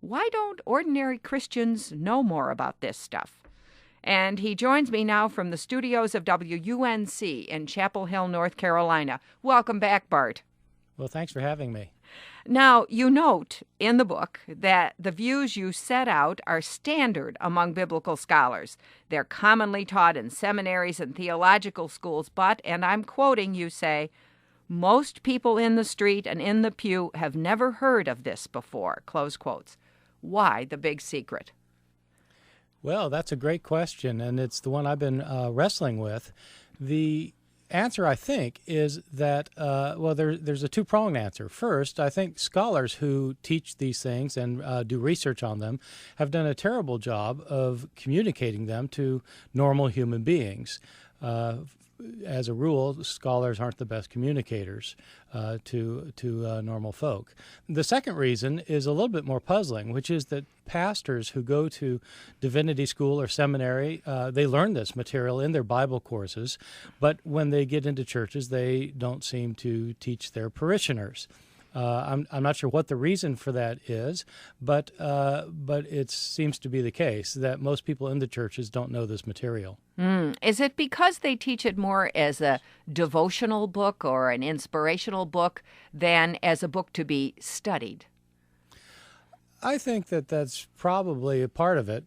Why don't ordinary Christians know more about this stuff? And he joins me now from the studios of WUNC in Chapel Hill, North Carolina. Welcome back, Bart. Well, thanks for having me. Now, you note in the book that the views you set out are standard among biblical scholars. They're commonly taught in seminaries and theological schools, but, and I'm quoting, you say, most people in the street and in the pew have never heard of this before, close quotes. Why the big secret? Well, that's a great question, and it's the one I've been wrestling with. The answer, I think, is that, there's a two-pronged answer. First, I think scholars who teach these things and do research on them have done a terrible job of communicating them to normal human beings. As a rule, scholars aren't the best communicators to normal folk. The second reason is a little bit more puzzling, which is that pastors who go to divinity school or seminary, they learn this material in their Bible courses, but when they get into churches, they don't seem to teach their parishioners. I'm not sure what the reason for that is, but it seems to be the case that most people in the churches don't know this material. Is it because they teach it more as a devotional book or an inspirational book than as a book to be studied? I think that that's probably a part of it,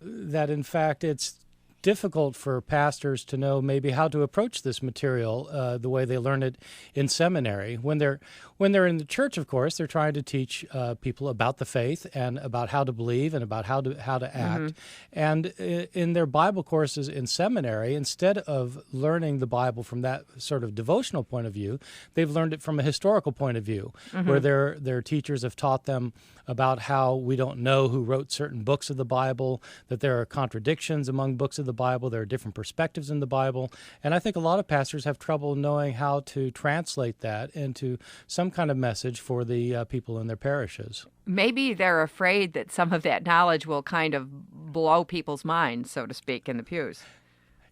that in fact it's difficult for pastors to know maybe how to approach this material the way they learn it in seminary. When they're in the church, of course, they're trying to teach people about the faith and about how to believe and about how to act. Mm-hmm. And in their Bible courses in seminary, instead of learning the Bible from that sort of devotional point of view, they've learned it from a historical point of view, mm-hmm. where their teachers have taught them about how we don't know who wrote certain books of the Bible, that there are contradictions among books of the Bible, there are different perspectives in the Bible, and I think a lot of pastors have trouble knowing how to translate that into some kind of message for the people in their parishes. Maybe they're afraid that some of that knowledge will kind of blow people's minds, so to speak, in the pews.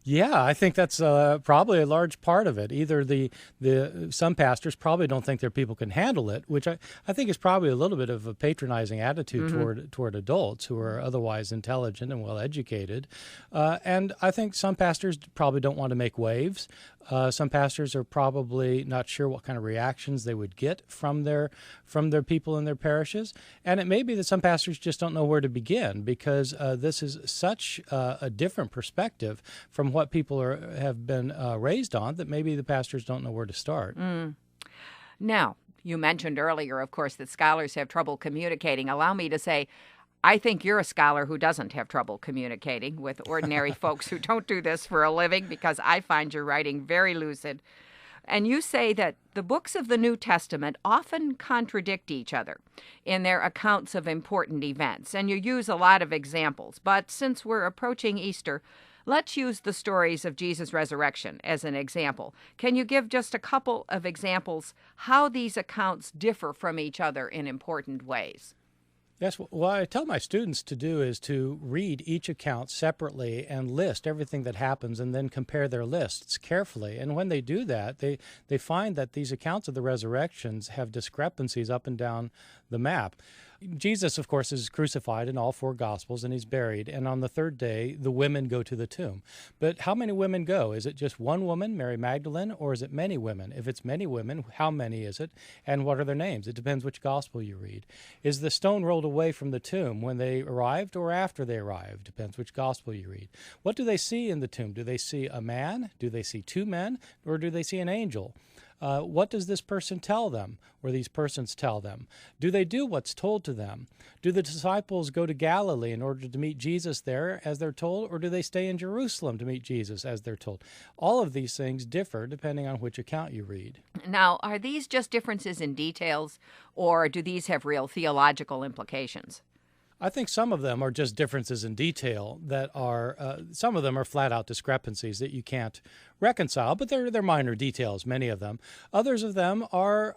Yeah, I think that's probably a large part of it. Either some pastors probably don't think their people can handle it, which I think is probably a little bit of a patronizing attitude mm-hmm. toward adults who are otherwise intelligent and well-educated. And I think some pastors probably don't want to make waves. Some pastors are probably not sure what kind of reactions they would get from their people in their parishes. And it may be that some pastors just don't know where to begin because this is such a different perspective from what people have been raised on that maybe the pastors don't know where to start. Now, you mentioned earlier, of course, that scholars have trouble communicating. Allow me to say, I think you're a scholar who doesn't have trouble communicating with ordinary folks who don't do this for a living, because I find your writing very lucid. And you say that the books of the New Testament often contradict each other in their accounts of important events, and you use a lot of examples. But since we're approaching Easter, let's use the stories of Jesus' resurrection as an example. Can you give just a couple of examples how these accounts differ from each other in important ways? Yes, what I tell my students to do is to read each account separately and list everything that happens and then compare their lists carefully. And when they do that, they find that these accounts of the resurrections have discrepancies up and down the map. Jesus, of course, is crucified in all four Gospels, and he's buried. And on the third day, the women go to the tomb. But how many women go? Is it just one woman, Mary Magdalene, or is it many women? If it's many women, how many is it? And what are their names? It depends which Gospel you read. Is the stone rolled away from the tomb when they arrived or after they arrived? Depends which Gospel you read. What do they see in the tomb? Do they see a man? Do they see two men? Or do they see an angel? What does this person tell them, or these persons tell them? Do they do what's told to them? Do the disciples go to Galilee in order to meet Jesus there, as they're told, or do they stay in Jerusalem to meet Jesus, as they're told? All of these things differ depending on which account you read. Now, are these just differences in details, or do these have real theological implications? I think some of them are just differences in detail that are, some of them are flat-out discrepancies that you can't reconcile, but they're minor details, many of them. Others of them are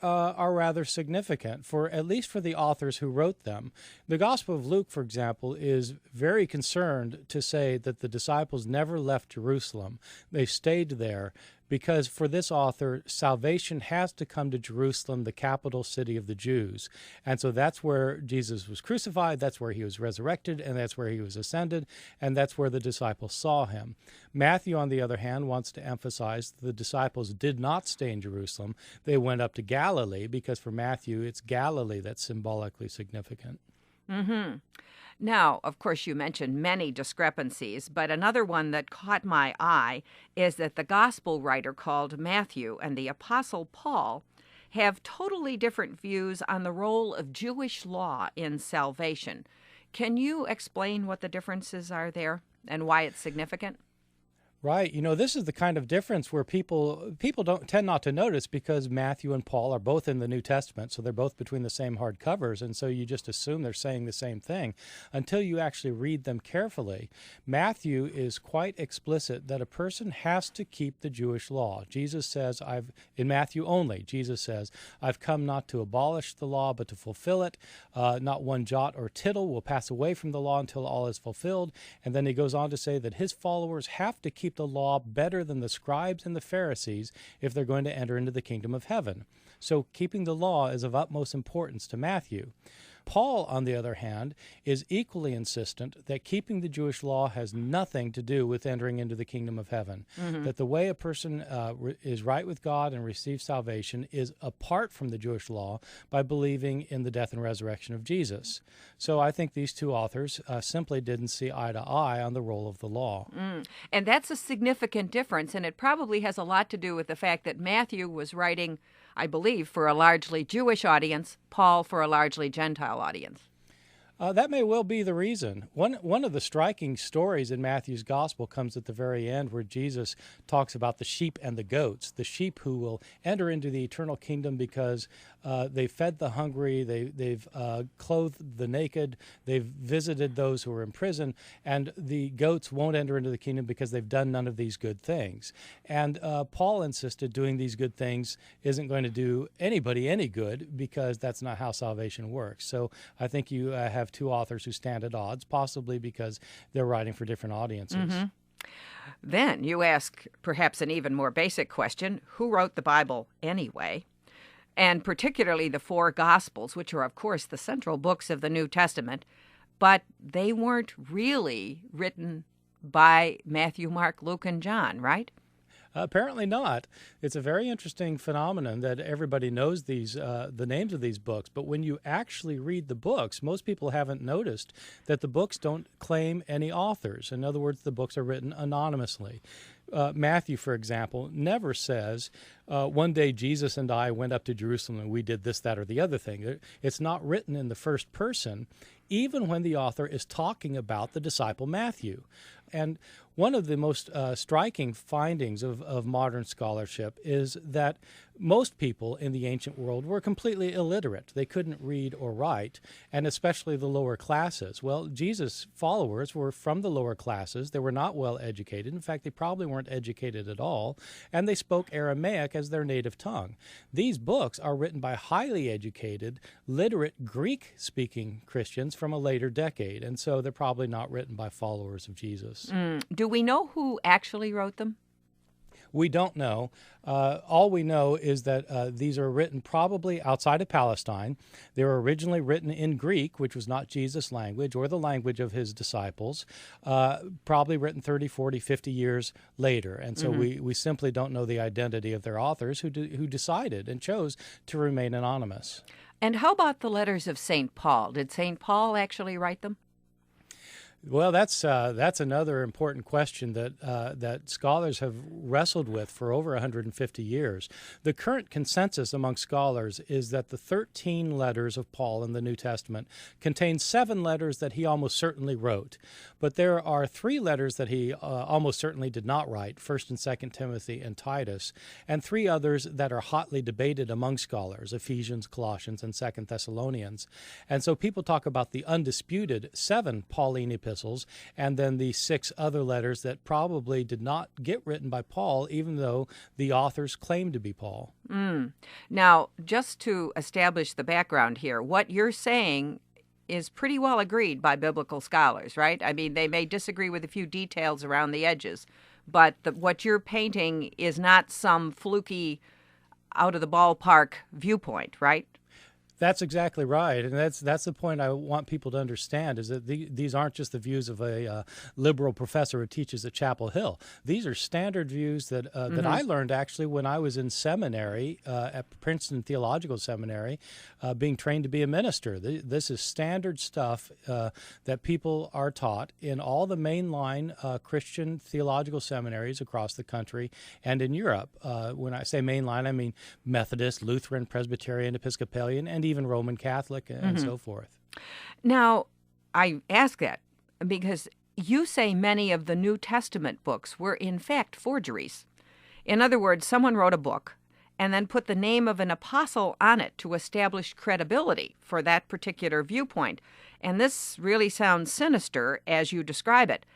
rather significant, for at least for the authors who wrote them. The Gospel of Luke, for example, is very concerned to say that the disciples never left Jerusalem. They stayed there because for this author, salvation has to come to Jerusalem, the capital city of the Jews. And so that's where Jesus was crucified, that's where he was resurrected, and that's where he was ascended, and that's where the disciples saw him. Matthew, on the other hand, wants to emphasize that the disciples did not stay in Jerusalem. They went up to Galilee, because for Matthew, it's Galilee that's symbolically significant. Mm-hmm. Now, of course, you mentioned many discrepancies, but another one that caught my eye is that the gospel writer called Matthew and the apostle Paul have totally different views on the role of Jewish law in salvation. Can you explain what the differences are there and why it's significant? Right. This is the kind of difference where people don't tend not to notice, because Matthew and Paul are both in the New Testament, so they're both between the same hard covers, and so you just assume they're saying the same thing until you actually read them carefully. Matthew is quite explicit that a person has to keep the Jewish law. Jesus says, in Matthew only, Jesus says, I've come not to abolish the law, but to fulfill it. Not one jot or tittle will pass away from the law until all is fulfilled. And then he goes on to say that his followers have to keep the law better than the scribes and the Pharisees if they're going to enter into the kingdom of heaven. So keeping the law is of utmost importance to Matthew. Paul, on the other hand, is equally insistent that keeping the Jewish law has nothing to do with entering into the kingdom of heaven, that the way a person is right with God and receives salvation is apart from the Jewish law by believing in the death and resurrection of Jesus. So I think these two authors simply didn't see eye to eye on the role of the law. And that's a significant difference, and it probably has a lot to do with the fact that Matthew was writing, I believe, for a largely Jewish audience, Paul for a largely Gentile audience. That may well be the reason. One of the striking stories in Matthew's gospel comes at the very end, where Jesus talks about the sheep and the goats, the sheep who will enter into the eternal kingdom because they fed the hungry, they've clothed the naked, they've visited those who are in prison, and the goats won't enter into the kingdom because they've done none of these good things. And Paul insisted doing these good things isn't going to do anybody any good, because that's not how salvation works. So I think you have two authors who stand at odds, possibly because they're writing for different audiences. Then you ask perhaps an even more basic question: who wrote the Bible anyway? And particularly the four Gospels, which are, of course, the central books of the New Testament, but they weren't really written by Matthew, Mark, Luke, and John, right? Apparently not. It's a very interesting phenomenon that everybody knows the names of these books, but when you actually read the books, most people haven't noticed that the books don't claim any authors. In other words, the books are written anonymously. Matthew, for example, never says, one day Jesus and I went up to Jerusalem and we did this, that, or the other thing. It's not written in the first person, even when the author is talking about the disciple Matthew. And one of the most striking findings of modern scholarship is that most people in the ancient world were completely illiterate. They couldn't read or write, and especially the lower classes. Well, Jesus' followers were from the lower classes. They were not well educated. In fact, they probably weren't educated at all, and they spoke Aramaic as their native tongue. These books are written by highly educated, literate Greek-speaking Christians from a later decade, and so they're probably not written by followers of Jesus. Do we know who actually wrote them? We don't know. All we know is that these are written probably outside of Palestine. They were originally written in Greek, which was not Jesus' language or the language of his disciples, probably written 30, 40, 50 years later. And so we simply don't know the identity of their authors who decided and chose to remain anonymous. And how about the letters of St. Paul? Did St. Paul actually write them? Well, that's another important question that scholars have wrestled with for over 150 years. The current consensus among scholars is that the 13 letters of Paul in the New Testament contain 7 letters that he almost certainly wrote. But there are 3 letters that he almost certainly did not write, 1st and 2nd Timothy and Titus, and 3 others that are hotly debated among scholars, Ephesians, Colossians, and 2nd Thessalonians. And so people talk about the undisputed 7 Pauline epistles epistles, and then the 6 other letters that probably did not get written by Paul, even though the authors claim to be Paul. Now, just to establish the background here, what you're saying is pretty well agreed by biblical scholars, right? I mean, they may disagree with a few details around the edges, but what you're painting is not some fluky, out-of-the-ballpark viewpoint, right? That's exactly right, and that's the point I want people to understand, is that these aren't just the views of a liberal professor who teaches at Chapel Hill. These are standard views that that I learned actually when I was in seminary at Princeton Theological Seminary, being trained to be a minister. This is standard stuff that people are taught in all the mainline Christian theological seminaries across the country and in Europe. When I say mainline, I mean Methodist, Lutheran, Presbyterian, Episcopalian, and even Roman Catholic and so forth. Now, I ask that because you say many of the New Testament books were in fact forgeries. In other words, someone wrote a book and then put the name of an apostle on it to establish credibility for that particular viewpoint. And this really sounds sinister as you describe it.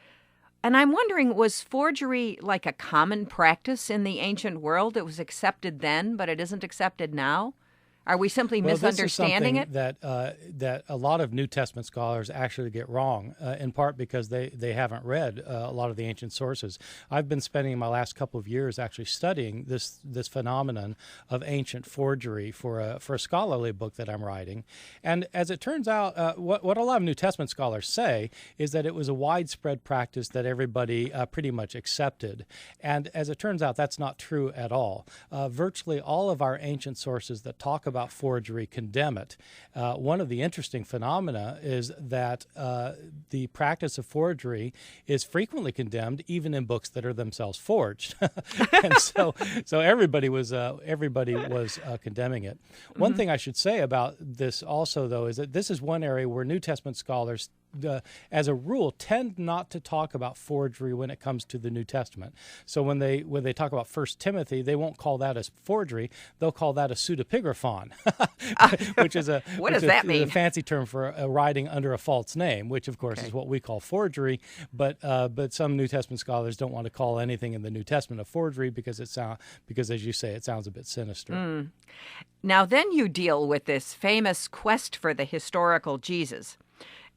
And I'm wondering, was forgery like a common practice in the ancient world? It was accepted then, but it isn't accepted now? Are we simply misunderstanding it? That a lot of New Testament scholars actually get wrong, in part because they haven't read a lot of the ancient sources. I've been spending my last couple of years actually studying this phenomenon of ancient forgery for a scholarly book that I'm writing. And as it turns out, what a lot of New Testament scholars say is that it was a widespread practice that everybody pretty much accepted. And as it turns out, that's not true at all. Virtually all of our ancient sources that talk about forgery condemn it. One of the interesting phenomena is that the practice of forgery is frequently condemned even in books that are themselves forged. And so everybody was condemning it. One thing I should say about this also, though, is that this is one area where New Testament scholars as a rule, tend not to talk about forgery when it comes to the New Testament. So when they talk about 1 Timothy, they won't call that a forgery. They'll call that a pseudepigraphon, which is a fancy term for writing under a false name, which of course is what we call forgery. But some New Testament scholars don't want to call anything in the New Testament a forgery because as you say, it sounds a bit sinister. Now then you deal with this famous quest for the historical Jesus.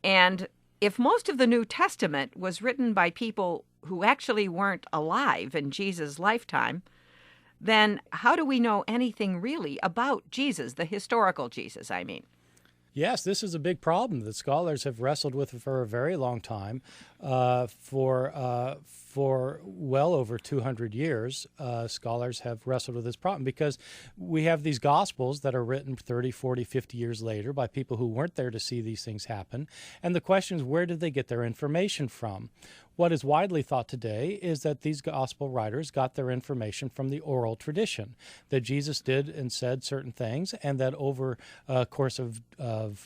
And if most of the New Testament was written by people who actually weren't alive in Jesus' lifetime, then how do we know anything really about Jesus, the historical Jesus, I mean? Yes, this is a big problem that scholars have wrestled with for a very long time. For well over 200 years, scholars have wrestled with this problem because we have these Gospels that are written 30, 40, 50 years later by people who weren't there to see these things happen. And the question is, where did they get their information from? What is widely thought today is that these gospel writers got their information from the oral tradition, that Jesus did and said certain things, and that over a course of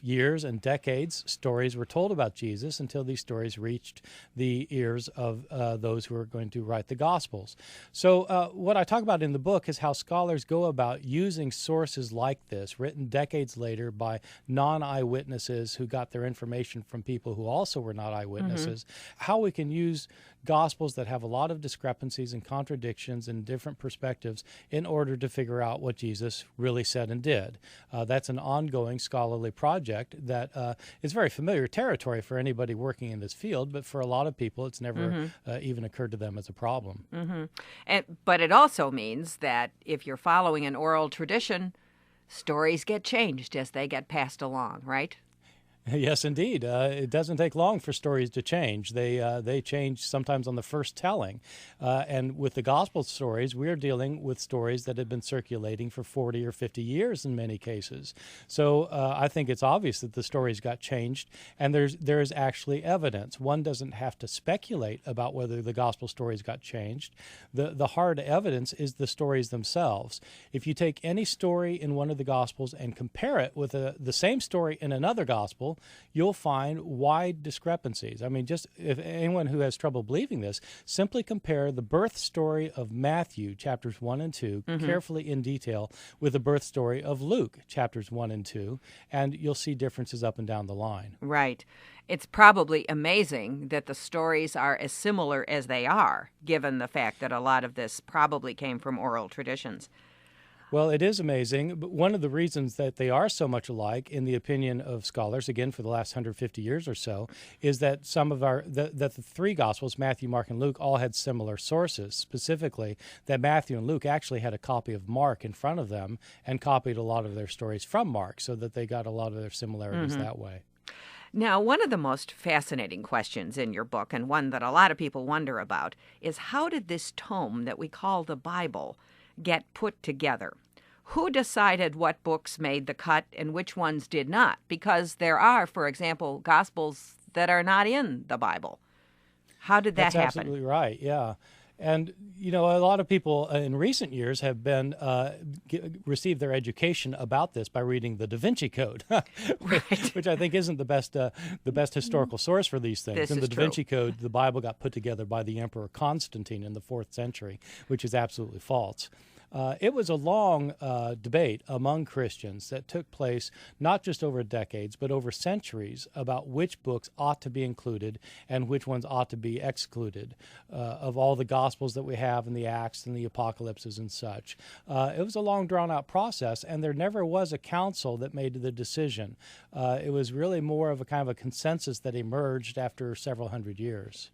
years and decades, stories were told about Jesus until these stories reached the ears of those who are going to write the Gospels. So what I talk about in the book is how scholars go about using sources like this, written decades later by non-eyewitnesses who got their information from people who also were not eyewitnesses, how we can use Gospels that have a lot of discrepancies and contradictions and different perspectives in order to figure out what Jesus really said and did. That's an ongoing scholarly project that is very familiar territory for anybody working in this field, but for a lot of people it's never even occurred to them as a problem. But it also means that if you're following an oral tradition, stories get changed as they get passed along, right? Yes, indeed. It doesn't take long for stories to change. They change sometimes on the first telling. And with the gospel stories, we're dealing with stories that have been circulating for 40 or 50 years in many cases. So I think it's obvious that the stories got changed, and there is actually evidence. One doesn't have to speculate about whether the gospel stories got changed. The hard evidence is the stories themselves. If you take any story in one of the gospels and compare it with the same story in another gospel, Gospel, you'll find wide discrepancies. I mean, just if anyone who has trouble believing this, simply compare the birth story of Matthew, chapters 1 and 2, carefully in detail, with the birth story of Luke, chapters 1 and 2, and you'll see differences up and down the line. Right. It's probably amazing that the stories are as similar as they are, given the fact that a lot of this probably came from oral traditions. Well, it is amazing, but one of the reasons that they are so much alike, in the opinion of scholars, again for the last 150 years or so, is that the three Gospels, Matthew, Mark, and Luke, all had similar sources. Specifically, that Matthew and Luke actually had a copy of Mark in front of them and copied a lot of their stories from Mark, so that they got a lot of their similarities that way. Now, one of the most fascinating questions in your book, and one that a lot of people wonder about, is how did this tome that we call the Bible get put together? Who decided what books made the cut and which ones did not? Because there are, for example, Gospels that are not in the Bible. How did that happen? That's absolutely right, yeah. And, you know, a lot of people in recent years have been received their education about this by reading the Da Vinci Code, which I think isn't the best historical source for these things. In the Da Vinci Code, the Bible got put together by the Emperor Constantine in the 4th century, which is absolutely false. It was a long debate among Christians that took place not just over decades, but over centuries about which books ought to be included and which ones ought to be excluded of all the Gospels that we have and the Acts and the Apocalypses and such. It was a long, drawn-out process, and there never was a council that made the decision. It was really more of a kind of a consensus that emerged after several hundred years.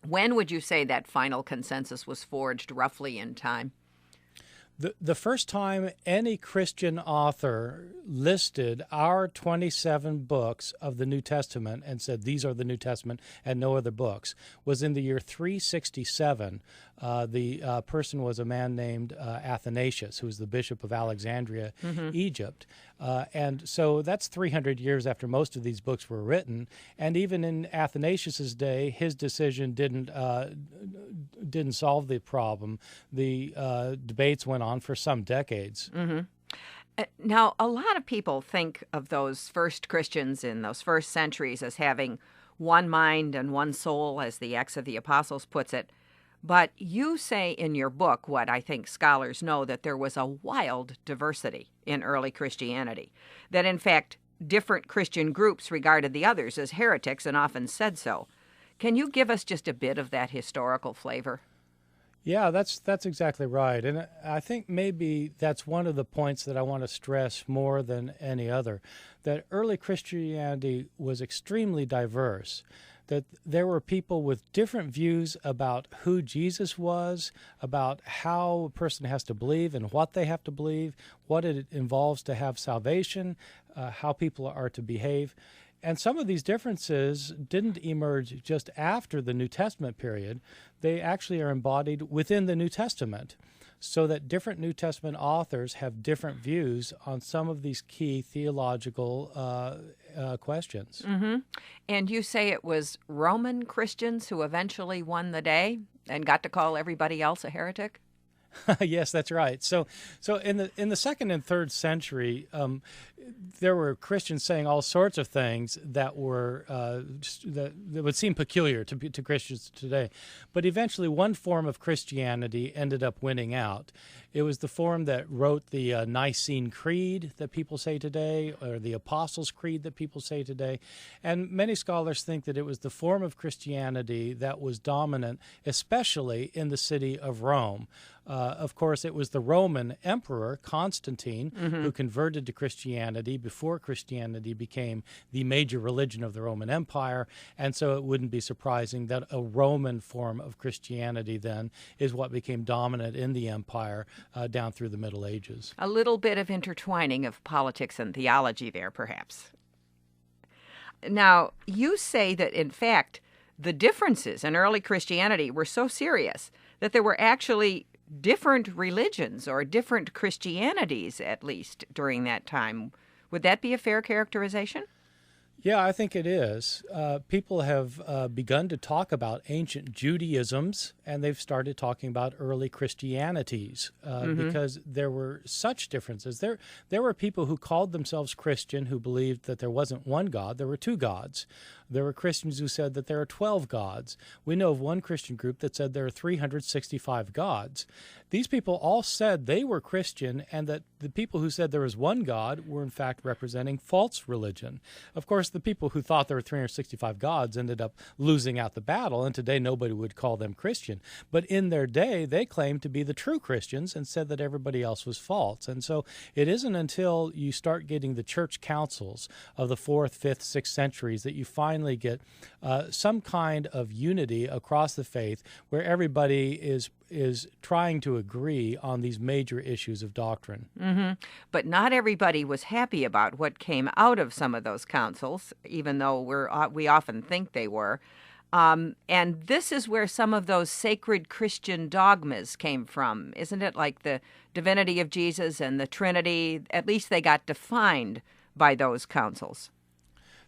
When would you say that final consensus was forged, roughly in time? The first time any Christian author listed our 27 books of the New Testament and said these are the New Testament and no other books was in the year 367. The person was a man named Athanasius, who was the bishop of Alexandria, Egypt. And so that's 300 years after most of these books were written. And even in Athanasius's day, his decision didn't solve the problem. The debates went on for some decades. Now, a lot of people think of those first Christians in those first centuries as having one mind and one soul, as the Acts of the Apostles puts it. But you say in your book, what I think scholars know, that there was a wild diversity in early Christianity, that in fact different Christian groups regarded the others as heretics and often said so. Can you give us just a bit of that historical flavor? Yeah, that's exactly right. And I think maybe that's one of the points that I want to stress more than any other, that early Christianity was extremely diverse, that there were people with different views about who Jesus was, about how a person has to believe and what they have to believe, what it involves to have salvation, how people are to behave. And some of these differences didn't emerge just after the New Testament period. They actually are embodied within the New Testament, so that different New Testament authors have different views on some of these key theological questions. And you say it was Roman Christians who eventually won the day and got to call everybody else a heretic? Yes, that's right. So in the second and third century, there were Christians saying all sorts of things that were that would seem peculiar to Christians today. But eventually, one form of Christianity ended up winning out. It was the form that wrote the Nicene Creed that people say today, or the Apostles' Creed that people say today. And many scholars think that it was the form of Christianity that was dominant, especially in the city of Rome. Of course, it was the Roman emperor, Constantine, who converted to Christianity before Christianity became the major religion of the Roman Empire. And so it wouldn't be surprising that a Roman form of Christianity then is what became dominant in the empire down through the Middle Ages. A little bit of intertwining of politics and theology there, perhaps. Now, you say that, in fact, the differences in early Christianity were so serious that there were actually different religions, or different Christianities, at least, during that time. Would that be a fair characterization? Yeah, I think it is. People have begun to talk about ancient Judaisms, and they've started talking about early Christianities because there were such differences. There were people who called themselves Christian who believed that there wasn't one God, there were two gods. There were Christians who said that there are 12 gods. We know of one Christian group that said there are 365 gods. These people all said they were Christian, and that the people who said there was one God were in fact representing false religion. Of course, the people who thought there were 365 gods ended up losing out the battle, and today nobody would call them Christian. But in their day, they claimed to be the true Christians and said that everybody else was false. And so it isn't until you start getting the church councils of the 4th, 5th, 6th centuries that you finally get some kind of unity across the faith where everybody is trying to agree on these major issues of doctrine. Mm-hmm. But not everybody was happy about what came out of some of those councils, even though we often think they were. And this is where some of those sacred Christian dogmas came from, isn't it? Like the divinity of Jesus and the Trinity, at least they got defined by those councils.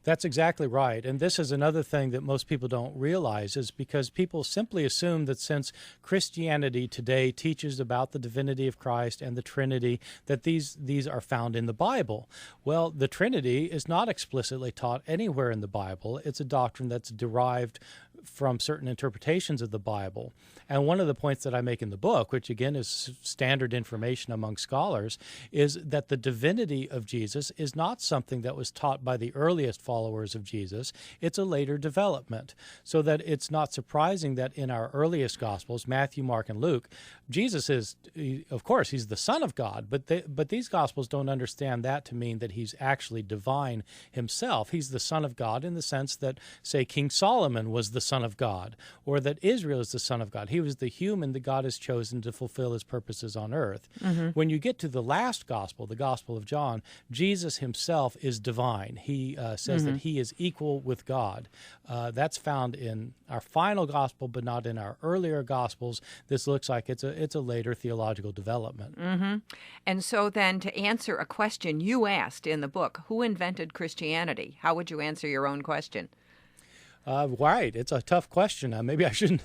That's exactly right. And this is another thing that most people don't realize is because people simply assume that since Christianity today teaches about the divinity of Christ and the Trinity, that these are found in the Bible. Well, the Trinity is not explicitly taught anywhere in the Bible. It's a doctrine that's derived from certain interpretations of the Bible. And one of the points that I make in the book, which again is standard information among scholars, is that the divinity of Jesus is not something that was taught by the earliest followers of Jesus. It's a later development. So that it's not surprising that in our earliest Gospels, Matthew, Mark, and Luke, Jesus is, of course, he's the Son of God, but these Gospels don't understand that to mean that he's actually divine himself. He's the Son of God in the sense that, say, King Solomon was the Son of God, or that Israel is the Son of God. He was the human that God has chosen to fulfill his purposes on earth. Mm-hmm. When you get to the last Gospel, the Gospel of John, Jesus himself is divine. He says that he is equal with God. That's found in our final Gospel, but not in our earlier Gospels. This looks like it's a later theological development. Mm-hmm. And so then to answer a question you asked in the book, who invented Christianity? How would you answer your own question? Right. It's a tough question. Maybe I shouldn't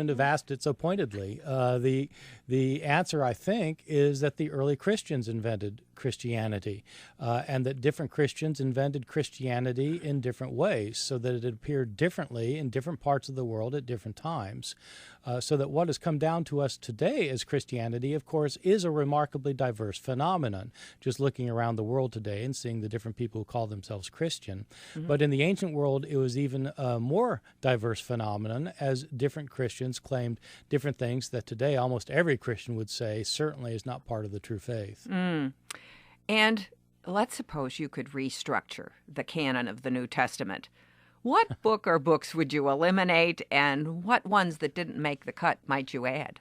have asked it so pointedly. The answer, I think, is that the early Christians invented Christianity, and that different Christians invented Christianity in different ways so that it appeared differently in different parts of the world at different times. So that what has come down to us today as Christianity, of course, is a remarkably diverse phenomenon, just looking around the world today and seeing the different people who call themselves Christian. Mm-hmm. But in the ancient world, it was even a more diverse phenomenon as different Christians claimed different things that today almost every Christian would say certainly is not part of the true faith. Mm. And let's suppose you could restructure the canon of the New Testament. What book or books would you eliminate, and what ones that didn't make the cut might you add?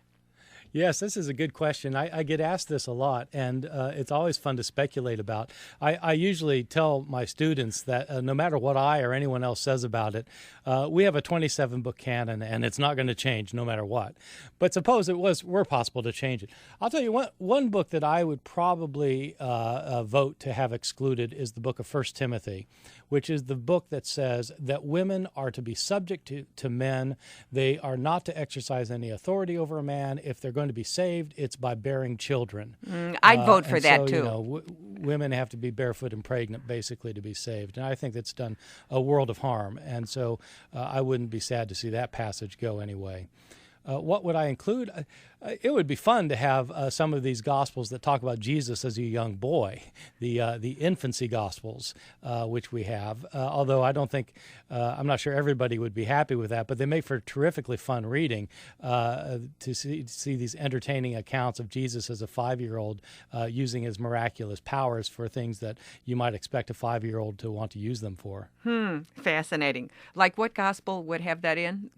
Yes, this is a good question. I get asked this a lot, and it's always fun to speculate about. I usually tell my students that no matter what I or anyone else says about it, we have a 27-book canon, and it's not going to change no matter what. But suppose were possible to change it. I'll tell you one book that I would probably vote to have excluded is the book of 1 Timothy, which is the book that says that women are to be subject to men. They are not to exercise any authority over a man. If they're going to be saved, it's by bearing children. I'd vote for that, too. You know, women have to be barefoot and pregnant, basically, to be saved. And I think that's done a world of harm. And so I wouldn't be sad to see that passage go anyway. What would I include? It would be fun to have some of these Gospels that talk about Jesus as a young boy, the infancy Gospels, which we have. Although I don't think, I'm not sure everybody would be happy with that, but they make for terrifically fun reading to see these entertaining accounts of Jesus as a 5-year-old using his miraculous powers for things that you might expect a 5-year-old to want to use them for. Fascinating. Like what Gospel would have that in?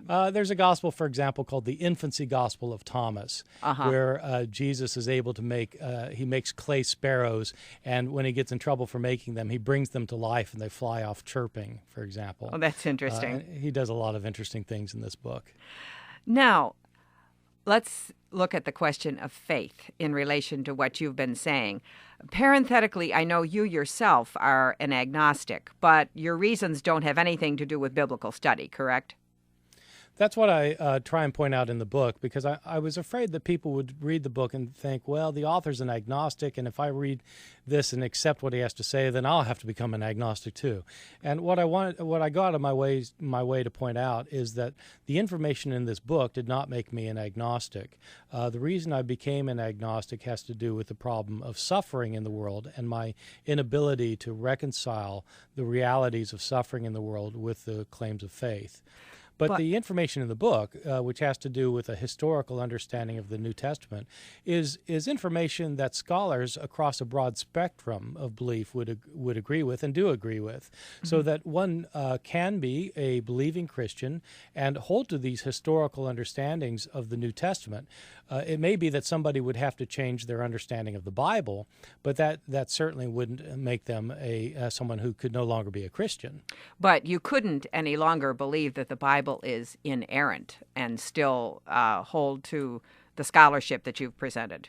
There's a gospel, for example, called the Infancy Gospel of Thomas, where Jesus is able to he makes clay sparrows, and when he gets in trouble for making them, he brings them to life and they fly off chirping, for example. Oh, that's interesting. He does a lot of interesting things in this book. Now, Let's look at the question of faith in relation to what you've been saying. Parenthetically, I know you yourself are an agnostic, but your reasons don't have anything to do with biblical study, correct? That's what I try and point out in the book, because I was afraid that people would read the book and think, well, the author's an agnostic, and if I read this and accept what he has to say, then I'll have to become an agnostic too. And what I got out of my way to point out is that the information in this book did not make me an agnostic. The reason I became an agnostic has to do with the problem of suffering in the world and my inability to reconcile the realities of suffering in the world with the claims of faith. But the information in the book, which has to do with a historical understanding of the New Testament, is information that scholars across a broad spectrum of belief would agree with and do agree with, so that one can be a believing Christian and hold to these historical understandings of the New Testament. It may be that somebody would have to change their understanding of the Bible, but that certainly wouldn't make them someone who could no longer be a Christian. But you couldn't any longer believe that the Bible is inerrant and still hold to the scholarship that you've presented.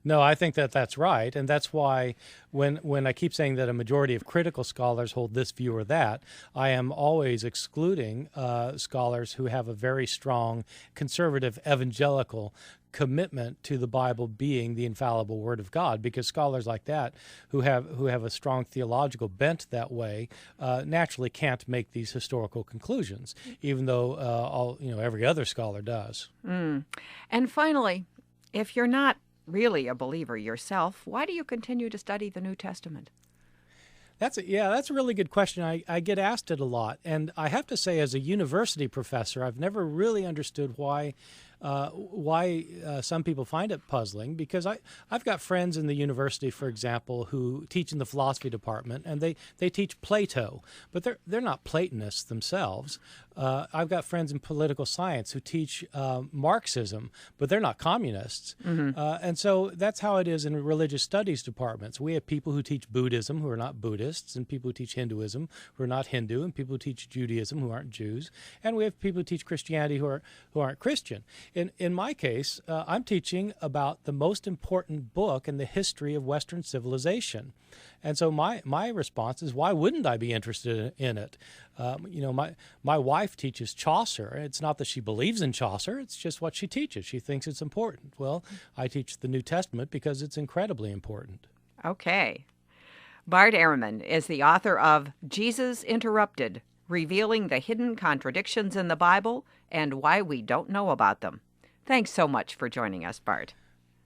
No, I think that's right, and that's why when I keep saying that a majority of critical scholars hold this view or that, I am always excluding scholars who have a very strong conservative evangelical commitment to the Bible being the infallible Word of God, because scholars like that who have a strong theological bent that way naturally can't make these historical conclusions, even though every other scholar does. And finally, if you're not really a believer yourself, why do you continue to study the New Testament? That's a really good question. I get asked it a lot, and I have to say, as a university professor, I've never really understood why some people find it puzzling, because I've got friends in the university, for example, who teach in the philosophy department, and they teach Plato, but they're not Platonists themselves. I've got friends in political science who teach Marxism, but they're not communists. And so that's how it is in religious studies departments. We have people who teach Buddhism who are not Buddhists, and people who teach Hinduism who are not Hindu, and people who teach Judaism who aren't Jews, and we have people who teach Christianity who aren't Christian. In my case, I'm teaching about the most important book in the history of Western civilization. And so my response is, why wouldn't I be interested in it? My wife teaches Chaucer. It's not that she believes in Chaucer, it's just what she teaches. She thinks it's important. Well, I teach the New Testament because it's incredibly important. Okay. Bart Ehrman is the author of Jesus Interrupted, Revealing the Hidden Contradictions in the Bible and Why We Don't Know About Them. Thanks so much for joining us, Bart.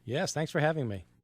Yes, thanks for having me.